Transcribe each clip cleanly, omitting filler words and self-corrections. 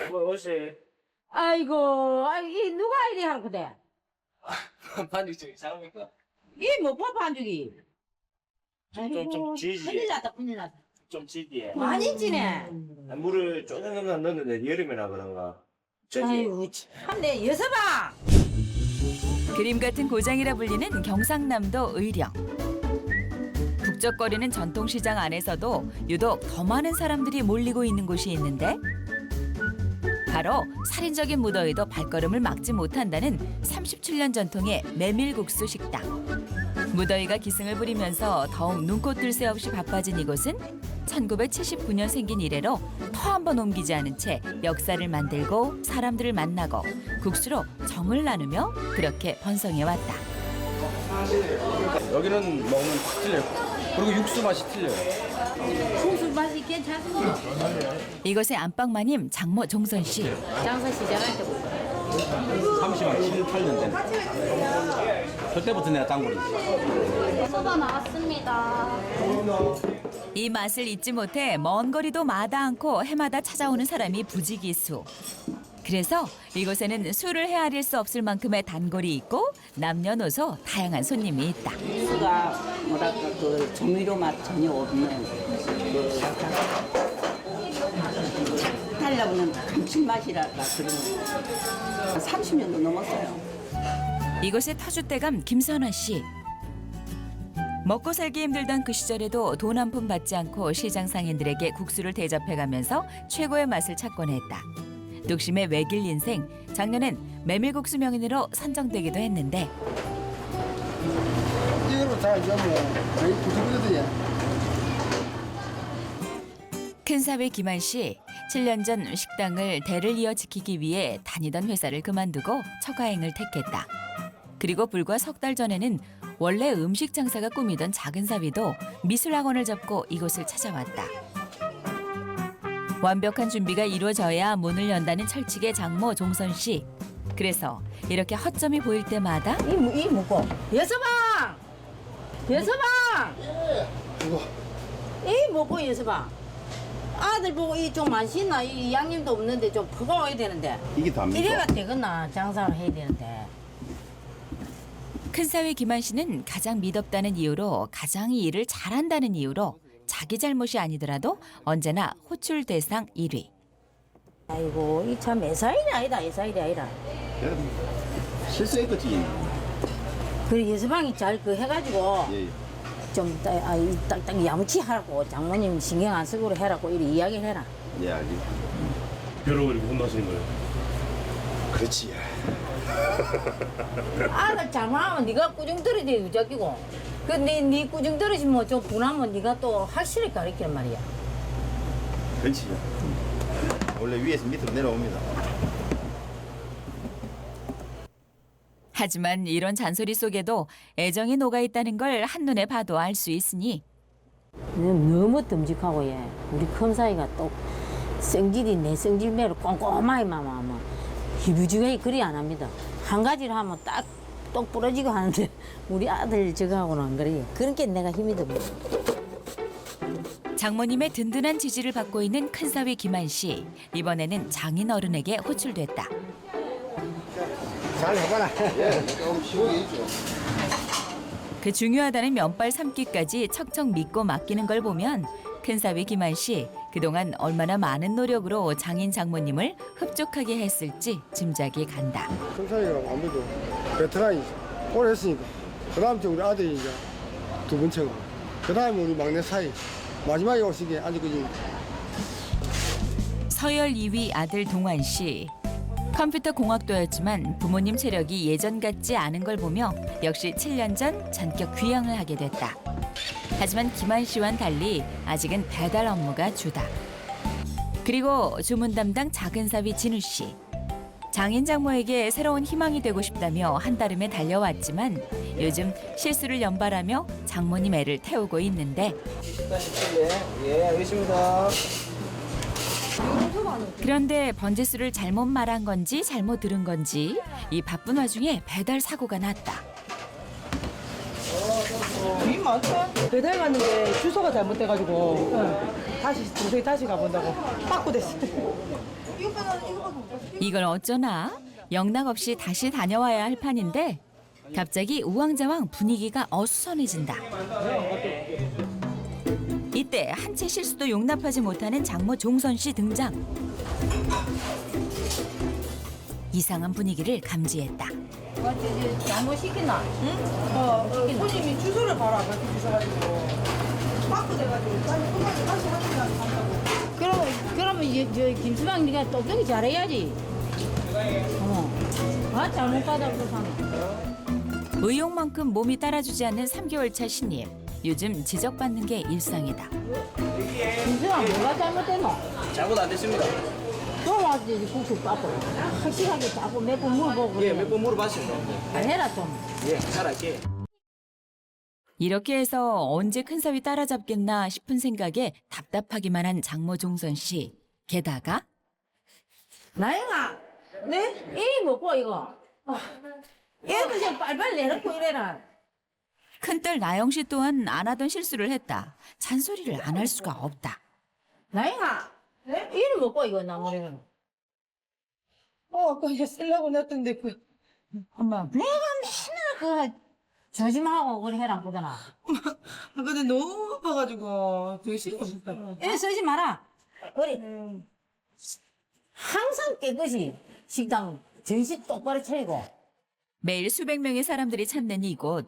뭐 옷이 아이고, 이 누가 이리 할 거대? 반죽 중에 작습니까? 이뭐 반죽이? 좀 지지. 큰일 났다, 큰일 났다. 좀 지디에. 많이 지네. 물을 조금 넣었는데 여름이라 그런가. 저기 아이고, 참내 여서봐. 그림 같은 고장이라 불리는 경상남도 의령. 북적거리는 전통시장 안에서도 유독 더 많은 사람들이 몰리고 있는 곳이 있는데 바로 살인적인 무더위도 발걸음을 막지 못한다는 37년 전통의 메밀국수 식당. 무더위가 기승을 부리면서 더욱 눈꽃들 새 없이 바빠진 이곳은 1979년 생긴 이래로 터 한 번 옮기지 않은 채 역사를 만들고 사람들을 만나고 국수로 정을 나누며 그렇게 번성해 왔다. 여기는 먹으면 확 틀려요. 그리고 육수 맛이 틀려요. 국수 맛이 괜찮습니다. 이곳의 안방마님 장모 종선 씨. 장사 시작할 때부터. 30만 7, 8년 된. 그때부터 내가 단골이. 소바 나왔습니다. 이 맛을 잊지 못해 먼 거리도 마다 않고 해마다 찾아오는 사람이 부지기수. 그래서 이곳에는 술을 헤아릴 수 없을 만큼의 단골이 있고 남녀노소 다양한 손님이 있다. 국수가 뭐랄까 그 조미료 맛 전혀 없는 그 착 달라붙는 감칠맛이랄까 그런 30년도 넘었어요. 이곳의 터줏대감 김선화 씨. 먹고 살기 힘들던 그 시절에도 돈 한 푼 받지 않고 시장 상인들에게 국수를 대접해가면서 최고의 맛을 찾곤 했다. 뚝심의 외길 인생, 작년엔 메밀국수 명인으로 선정되기도 했는데 이거로 다 이제 뭐 거의 90%야. 큰사위 김한 씨, 7년 전 식당을 대를 이어 지키기 위해 다니던 회사를 그만두고 처가행을 택했다. 그리고 불과 석 달 전에는 원래 음식 장사가 꿈이던 작은 사위도 미술학원을 접고 이곳을 찾아왔다. 완벽한 준비가 이루어져야 문을 연다는 철칙의 장모 종선 씨. 그래서 이렇게 허점이 보일 때마다 이 뭐고? 여서방! 여서방! 이 뭐고 여서방? 아들 보고 이 좀 맛있나? 이 양념도 없는데 좀 퍼가와야 되는데. 이게 답니까? 이래가 되겠나? 장사를 해야 되는데. 큰사위 김한 씨는 가장 미덥다는 이유로 가장 이 일을 잘한다는 이유로 자기 잘못이 아니더라도 언제나 호출 대상 1위. 아이고 이 참 애사일이 아니다 애사일이 아니라. 실수했겠지. 그 여서방이 잘 그 해가지고 예. 좀 딱딱 야무치 하라고 장모님 신경 안 쓰고 해라고 이렇게 이야기를 해라. 예, 알겠습니다. 벼로 그리고 혼나시는 거예요? 그렇지. 아들 잘못하면 네가 꾸중 들이대 유적이고 네 꾸중 들으시면 좀 분하면 네가 또 확실히 가르치란 말이야. 그렇지. 원래 위에서 밑으로 내려옵니다. 하지만 이런 잔소리 속에도 애정이 녹아있다는 걸 한눈에 봐도 알 수 있으니 너무 듬직하고 얘 우리 컴사이가 또 성질이 내 성질대로 꼼꼼하게 막 희부지게 그리 안 합니다. 한 가지를 하면 딱 똑 부러지고 하는데 우리 아들 저거하고는 안 그래요. 그러니까 내가 힘이 듭니다. 장모님의 든든한 지지를 받고 있는 큰사위 김한 씨. 이번에는 장인 어른에게 호출됐다. 잘 해봐라. 그 중요하다는 면발 삶기까지 척척 믿고 맡기는 걸 보면 큰사위 김한 씨 그동안 얼마나 많은 노력으로 장인 장모님을 흡족하게 했을지 짐작이 간다. 청산이가 아무래도 베테랑이 오래 했으니까. 그 다음 주 우리 아들이 이제 두 번째고. 그 다음에 우리 막내 사이. 마지막에 오시기에 아주 그지. 서열 2위 아들 동환 씨. 컴퓨터 공학도였지만 부모님 체력이 예전 같지 않은 걸 보며 역시 7년 전 전격 귀향을 하게 됐다. 하지만 김한 씨와는 달리 아직은 배달 업무가 주다. 그리고 주문 담당 작은 사위 진우 씨. 장인 장모에게 새로운 희망이 되고 싶다며 한달음에 달려왔지만 요즘 실수를 연발하며 장모님 애를 태우고 있는데 예, 알겠습니다. 그런데 번지수를 잘못 말한 건지 잘못 들은 건지 이 바쁜 와중에 배달 사고가 났다. 배달 갔는데 주소가 잘못돼가지고 다시 동생이 다시 가본다고 빠꾸 됐어. 이거는 이걸 어쩌나 영락 없이 다시 다녀와야 할 판인데 갑자기 우왕좌왕 분위기가 어수선해진다. 이때 한 채 실수도 용납하지 못하는 장모 종선 씨 등장. 이상한 분위기를 감지했다. 잘못 시켰나? 손님이 주소를 봐라 그렇게 주셔가지고 바꾸 돼가지고 다시 하시면 그러면 저 김수방 네가 똑똑히 잘해야지. 잘못 받아서 사네. 의욕만큼 몸이 따라주지 않는 3개월 차 신입. 요즘 지적받는 게 일상이다. 김수방 뭐가 잘못됐노? 잘못 안 됐습니다. 또 와서 국수 빠고 확실하게 자꾸 몇 번 물어보고 그래. 몇 번 물어봤습니다. 잘해라 좀. 예, 잘할게. 이렇게 해서 언제 큰 사위 따라잡겠나 싶은 생각에 답답하기만 한 장모 종선 씨. 게다가 나영아, 네? 이 먹고 이거. 얘도 좀 빨리빨리 내놓고 이래라. 큰딸 나영 씨 또한 안 하던 실수를 했다. 잔소리를 안 할 수가 없다. 나영아, 네? 이를 먹고 이거 나무래는. 아까 얘 쓰려고 냈던데 엄마 내가 맨날 조심하고 그래 해라 그러잖아. 근데 너무 아파가지고 되게 싫었어. 애 쓰지 마라. 그래. 항상 깨끗이 식당 정신 똑바로 차리고. 매일 수백 명의 사람들이 찾는 이곳.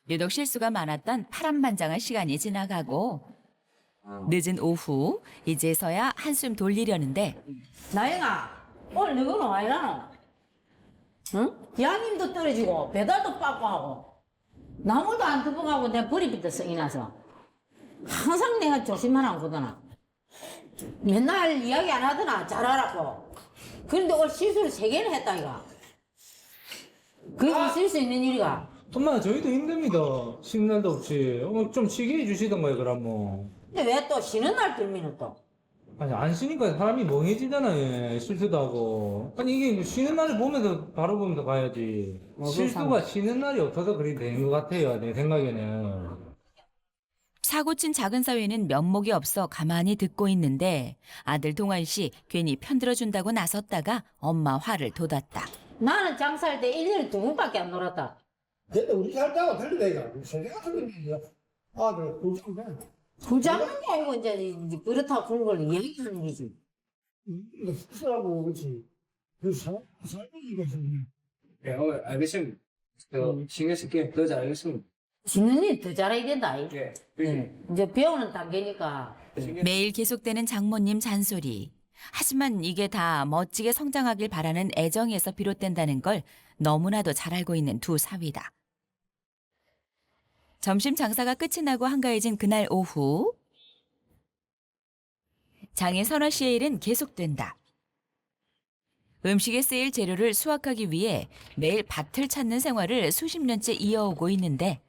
유독 실수가 많았던 파란만장한 시간이 지나가고 늦은 오후 이제서야 한숨 돌리려는데 나영아, 오늘 너는 와 이러노? 응? 양님도 떨어지고 배달도 빠고 하고 나무도 안 두둑하고 내 버리비도 성이 나서 항상 내가 조심하라고 그러더나. 맨날 이야기 안 하더나 잘하라고. 그런데 오늘 실수를 3개나 했다 이가. 그게 있을 수 있는 일이가. 엄마 저희도 힘듭니다. 쉬는 날도 없이 좀 쉬게 해주시던가요 그럼 뭐. 근데 왜 또 쉬는 날 들미는 또? 아니 안 쉬니까 사람이 멍해지잖아요. 실수도 하고. 아니 이게 쉬는 날을 보면서 바로 보면서 가야지. 실수가 쉬는 날이 없어서 그렇게 되는 것 같아요. 내 생각에는. 사고친 작은 사위는 면목이 없어 가만히 듣고 있는데 아들 동환 씨 괜히 편들어준다고 나섰다가 엄마 화를 돋았다. 나는 장사할 때 1년에 2번밖에 안 놀았다. 근데 우리 살 때하고 틀리다 이거. 생각 같은 게 아들 굴장대. 부장은 게 아니고 이제 그렇다고 그런 걸 얘기하는 거지. 쓰라고 그렇지. 그 살이 이거지. 예, 알겠습니다. 신경 쓸게. 더 잘하겠습니다. 지는 일 더 잘해야 된다. 예. 이제 배우는 단계니까. 매일 계속되는 장모님 잔소리. 하지만 이게 다 멋지게 성장하길 바라는 애정에서 비롯된다는 걸 너무나도 잘 알고 있는 두 사위다. 점심 장사가 끝이 나고 한가해진 그날 오후. 장인 선화 씨의 일은 계속된다. 음식에 쓰일 재료를 수확하기 위해 매일 밭을 찾는 생활을 수십 년째 이어오고 있는데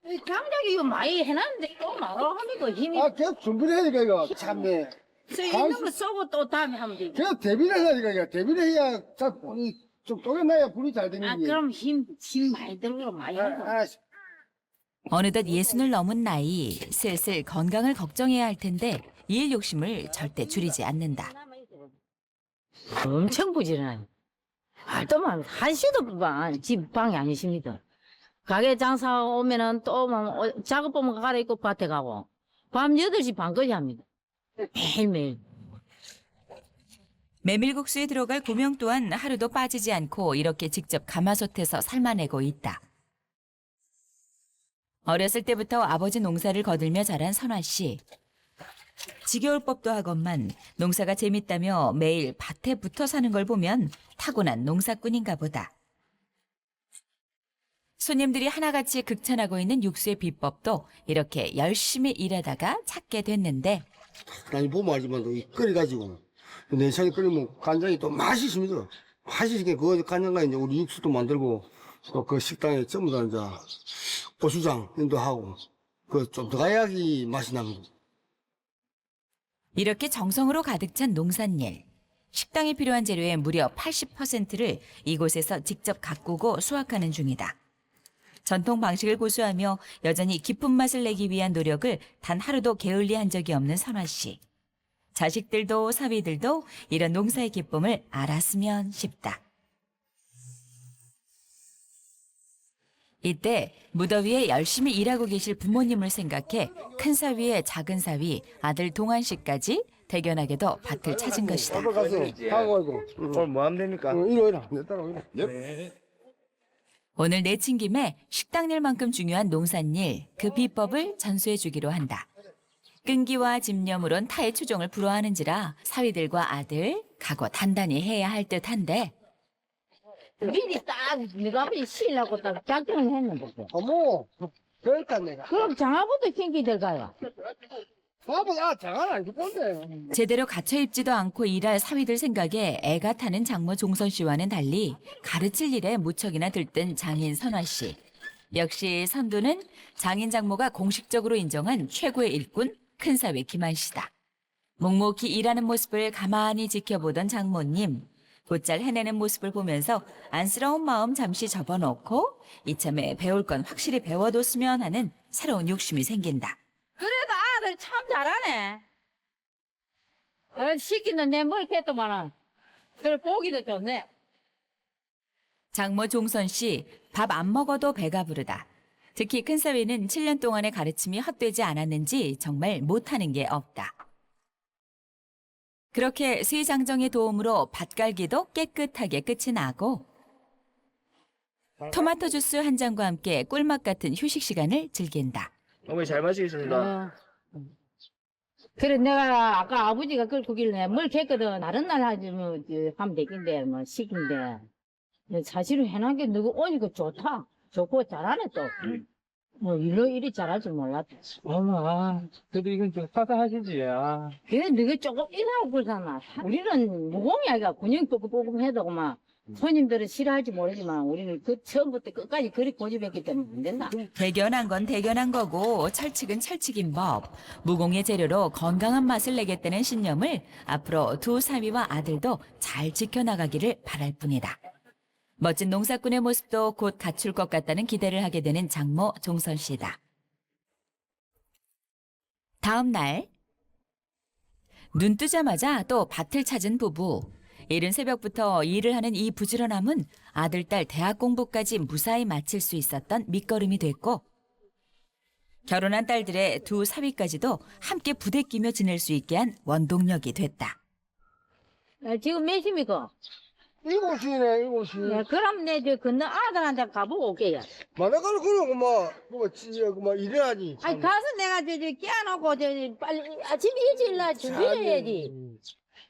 장작이 이거 많이 해놨는데 또 말아 하니까 힘이. 계속 준비를 해야니까 이거 참네. 써 있는 거 쏘고 또 다음에 하면 되지. 계속 대비를 해야니까 이거. 대비를 해야 좀 쪼개놔야 불이 잘 되는 게. 그럼 힘 많이 들고 많이 하고. 어느덧 60을 넘은 나이 슬슬 건강을 걱정해야 할 텐데 일 욕심을 절대 줄이지 않는다. 엄청 부지런해. 말도만 한시도 집 방이 아니십니다. 가게 장사 오면은 또 작업 보면 갈아입고 밭에 가고 밤 8시 반까지 합니다. 매일매일. 메밀국수에 들어갈 고명 또한 하루도 빠지지 않고 이렇게 직접 가마솥에서 삶아내고 있다. 어렸을 때부터 아버지 농사를 거들며 자란 선화 씨. 지겨울 법도 하건만 농사가 재밌다며 매일 밭에 붙어 사는 걸 보면 타고난 농사꾼인가 보다. 손님들이 하나같이 극찬하고 있는 육수의 비법도 이렇게 열심히 일하다가 찾게 됐는데 아니 보면 알지만 끓여가지고 내장에 끓이면 간장이 또 맛이 있습니다. 맛이 있으니까 그 간장과 이제 우리 육수도 만들고 또 그 식당에 전부 다 이제 고추장도 하고 그 좀 더 가야지 맛이 납니다. 이렇게 정성으로 가득 찬 농산일. 식당에 필요한 재료의 무려 80%를 이곳에서 직접 가꾸고 수확하는 중이다. 전통 방식을 고수하며 여전히 깊은 맛을 내기 위한 노력을 단 하루도 게을리한 적이 없는 선화 씨. 자식들도 사위들도 이런 농사의 기쁨을 알았으면 싶다. 이때 무더위에 열심히 일하고 계실 부모님을 생각해 큰 사위의 작은 사위, 아들 동안 씨까지 대견하게도 밭을 찾은 것이다. 가서 하고 오늘 뭐 하면 됩니까? 이리 오라. 내 따라오라. 오늘 내친 김에 식당 일만큼 중요한 농산일, 그 비법을 전수해 주기로 한다. 끈기와 집념으론 타의 추종을 불허하는지라 사위들과 아들 각오 단단히 해야 할 듯한데 미리 딱 네가 아버지 시려고 딱 작정을 했는데. 어머, 그랬다 내가. 그럼 장아부도 킹기 될까요? 바보야, 장난 아니고 본데. 제대로 갇혀 입지도 않고 일할 사위들 생각에 애가 타는 장모 종선 씨와는 달리 가르칠 일에 무척이나 들뜬 장인 선화 씨. 역시 선두는 장인 장모가 공식적으로 인정한 최고의 일꾼 큰사위 김한 씨다. 묵묵히 일하는 모습을 가만히 지켜보던 장모님. 곧잘 해내는 모습을 보면서 안쓰러운 마음 잠시 접어놓고 이참에 배울 건 확실히 배워뒀으면 하는 새로운 욕심이 생긴다. 그래도 아들 참 잘하네. 시키는 내 머리 겠더만은. 그래 보기도 좋네. 장모 종선 씨, 밥 안 먹어도 배가 부르다. 특히 큰사위는 7년 동안의 가르침이 헛되지 않았는지 정말 못하는 게 없다. 그렇게 세장정의 도움으로 밭갈기도 깨끗하게 끝이 나고 토마토 주스 한 잔과 함께 꿀맛 같은 휴식 시간을 즐긴다. 어머니 잘 마시겠습니다. 그래 내가 아까 아버지가 그걸 거길래 뭘 겠거든. 다른 날 하지 뭐 하면 되긴데 뭐 시킨데. 사실은 해놓은 게 누구 오니까 좋다. 좋고 잘하네 또. 뭐 일로 이리 잘할 줄 몰랐다. 어머, 그래도 이건 좀 사사하시지. 그래 너가 조금 이상하고 그러잖아. 우리는 무공이야. 근육 뽀글뽀글 해도 그만. 손님들은 싫어할지 모르지만 우리는 그 처음부터 끝까지 그리 고집했기 때문에 안 된다. 대견한 건 대견한 거고 철칙은 철칙인 법. 무공의 재료로 건강한 맛을 내겠다는 신념을 앞으로 두 사위와 아들도 잘 지켜나가기를 바랄 뿐이다. 멋진 농사꾼의 모습도 곧 갖출 것 같다는 기대를 하게 되는 장모 종선 씨다. 다음 날 눈 뜨자마자 또 밭을 찾은 부부. 이른 새벽부터 일을 하는 이 부지런함은 아들, 딸 대학 공부까지 무사히 마칠 수 있었던 밑거름이 됐고 결혼한 딸들의 두 사위까지도 함께 부대끼며 지낼 수 있게 한 원동력이 됐다. 지금 몇 시입니까? 7시네, 7시. 네, 그럼 내 저 건너 아들한테 가보고 올게요. 만나가는 그러고 뭐 일해야지. 아니 가서 내가 저 깨워놓고 빨리 아침 일찍 나 준비해야지.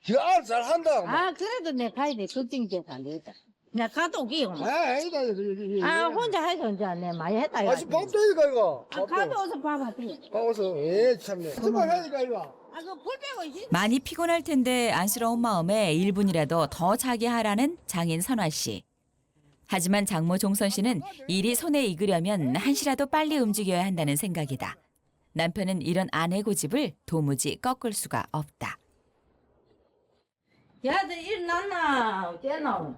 지가 알아서 잘 한다. 아 그래도 내가 가야 돼. 걱정이 돼서 안 되겠다. 내가 갔다 올게요. 아니다. 혼자 해서 이제 내 많이 했다. 아직 밥도 해니까 이거. 가져와서 밥 하지. 밥어서 참네. 정말 해니까 이거. 그불 빼고 있지. 많이 피곤할 텐데 안쓰러운 마음에 1분이라도 더 자게 하라는 장인 선화 씨. 하지만 장모 종선 씨는 일이 손에 익으려면 한시라도 빨리 움직여야 한다는 생각이다. 남편은 이런 아내 고집을 도무지 꺾을 수가 없다. 야들 일어났나? 어째나?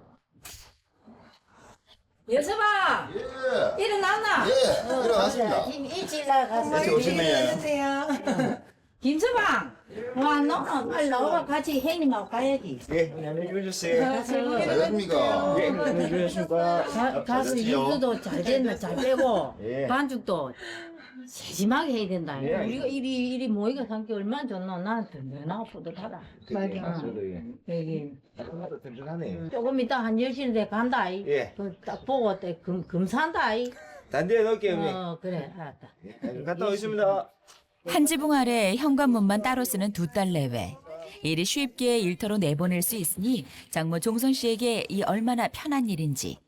여서봐. 예. 일어났나? 예, 일어났습니다. 지금 일찍 나가서. 일찍 오셨네요. 안녕하세요. 김서방, 와, 너는 빨리 나와 같이 형님하고 가야지. 예, 안녕히 주무셨어요. 잘했습니까? 예, 안녕히 주무셨습니까? 가서 잘했지요. 육수도 잘 됐나 잘 빼고 예. 반죽도 세심하게 해야 된다. 예, 우리가 이리 모이가 산게 얼마나 좋노. 나한테 너나 뿌듯하다. 여기 아까보다 든든하네요. 조금 이따 한 10시에 돼 간다. 예. 딱 보고 금산다. 단대에 넣을게요, 어머니. 그래 알았다. 예, 갔다 오겠습니다. 한 지붕 아래 현관문만 따로 쓰는 두 딸 내외. 일이 쉽게 일터로 내보낼 수 있으니 장모 종선 씨에게 이 얼마나 편한 일인지.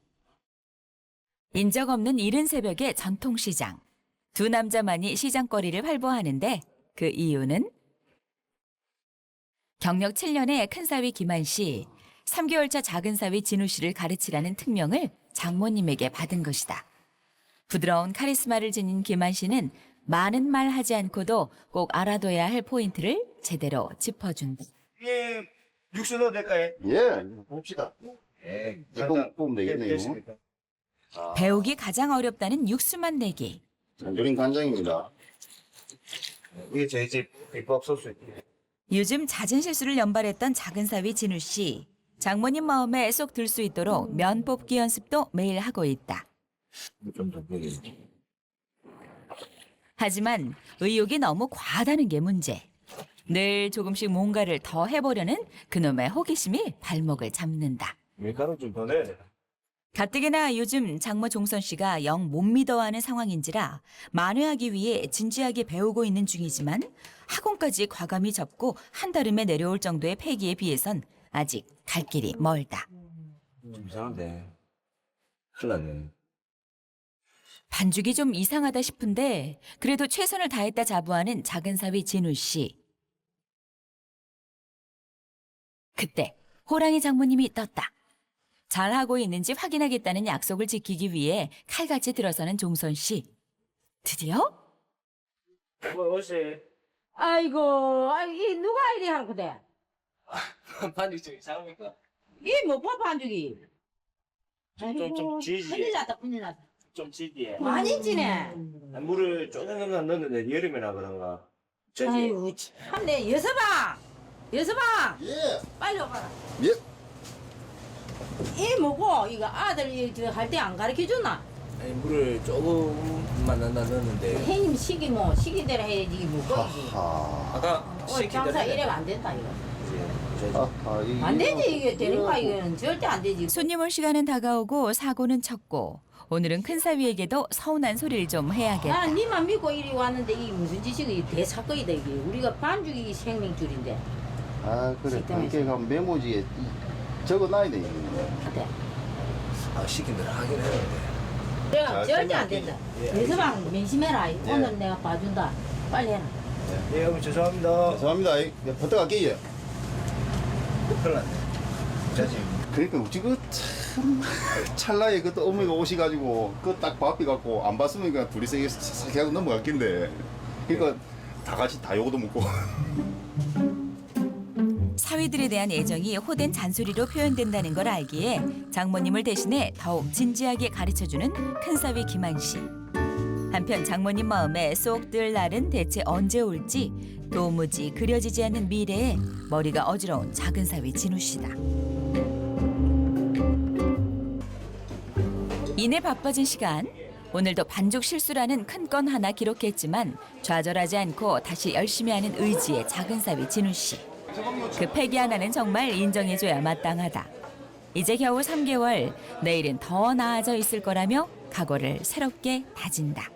인적 없는 이른 새벽의 전통시장. 두 남자만이 시장거리를 활보하는데 그 이유는 경력 7년의 큰사위 김한 씨, 3개월차 작은사위 진우 씨를 가르치라는 특명을 장모님에게 받은 것이다. 부드러운 카리스마를 지닌 김한 씨는 많은 말 하지 않고도 꼭 알아둬야 할 포인트를 제대로 짚어준다. 예, 육수 넣어도 될까요? 예, 봅시다. 예, 뽑으면 되겠네요. 됐습니까? 배우기 가장 어렵다는 육수만 내기. 장조림 간장입니다. 이게 저희 집 비법 소스. 요즘 잦은 실수를 연발했던 작은 사위 진우 씨. 장모님 마음에 쏙 들 수 있도록 면 뽑기 연습도 매일 하고 있다. 하지만 의욕이 너무 과하다는 게 문제. 늘 조금씩 뭔가를 더 해보려는 그놈의 호기심이 발목을 잡는다. 밀가루 좀 더 넣어야 돼. 가뜩이나 요즘 장모 종선 씨가 영 못 믿어하는 상황인지라 만회하기 위해 진지하게 배우고 있는 중이지만 학원까지 과감히 접고 한달음에 내려올 정도의 패기에 비해선 아직 갈 길이 멀다. 좀 이상한데. 큰일 났네. 반죽이 좀 이상하다 싶은데 그래도 최선을 다했다 자부하는 작은 사위 진우 씨. 그때 호랑이 장모님이 떴다. 잘하고 있는지 확인하겠다는 약속을 지키기 위해 칼같이 들어서는 종선 씨. 드디어? 오시. 아이고, 이 누가 이리 한 거대? 반죽 좀 이상합니까? 이 뭐 봐, 반죽이. 좀 지지. 큰일 났다, 큰일 났다. 좀 지디에. 많이 지네. 물을 조금 넣었는데 여름이라 그런가. 아이고, 참, 내 여서봐! 여서봐! 예. 빨리 와봐라. 예. 이 뭐고, 이거 아들 할 때 안 가르쳐 줬나? 아니 물을 조금만 넣었는데. 형님 시기 뭐, 시기대로 해야지, 이게 뭐고, 이게. 하하. 아까 오늘 장사 이래가 안 된다, 이거. 하하. 안 되지, 이게 되니까, 이거는 절대 안 되지. 손님 올 시간은 다가오고 사고는 쳤고 오늘은 큰 사위에게도 서운한 소리를 좀 해야겠다. 나는 니만 믿고 이리 왔는데, 이게 무슨 짓이고, 대사건이다, 이게. 우리가 반죽이 생명줄인데. 아 그래. 식당에서. 그렇게 가면 메모지에 적어놔야 돼. 네. 아 시킨 대로 하긴 했는데. 내가 자, 절대 안 생각해. 된다. 예, 여서방 명심해라. 오늘 내가 봐준다. 빨리 해라. 예, 어머니 죄송합니다. 죄송합니다. 버텨갈게요. 큰일 났네. 자지. 그러니까 우리 참 찰나에 그또 어머니가 오셔가지고 그 딱 바삐갖고 안 봤으면 그냥 둘이 세게 싹 하고 넘어갔긴데. 그러니까 다 같이 다 요거도 먹고. 사위들에 대한 애정이 호된 잔소리로 표현된다는 걸 알기에 장모님을 대신해 더욱 진지하게 가르쳐주는 큰사위 김한 씨. 한편 장모님 마음에 쏙 들 날은 대체 언제 올지 도무지 그려지지 않는 미래에 머리가 어지러운 작은 사위 진우 씨다. 이내 바빠진 시간. 오늘도 반죽 실수라는 큰 건 하나 기록했지만 좌절하지 않고 다시 열심히 하는 의지의 작은 사위 진우 씨. 그 패기 하나는 정말 인정해줘야 마땅하다. 이제 겨우 3개월, 내일은 더 나아져 있을 거라며 각오를 새롭게 다진다.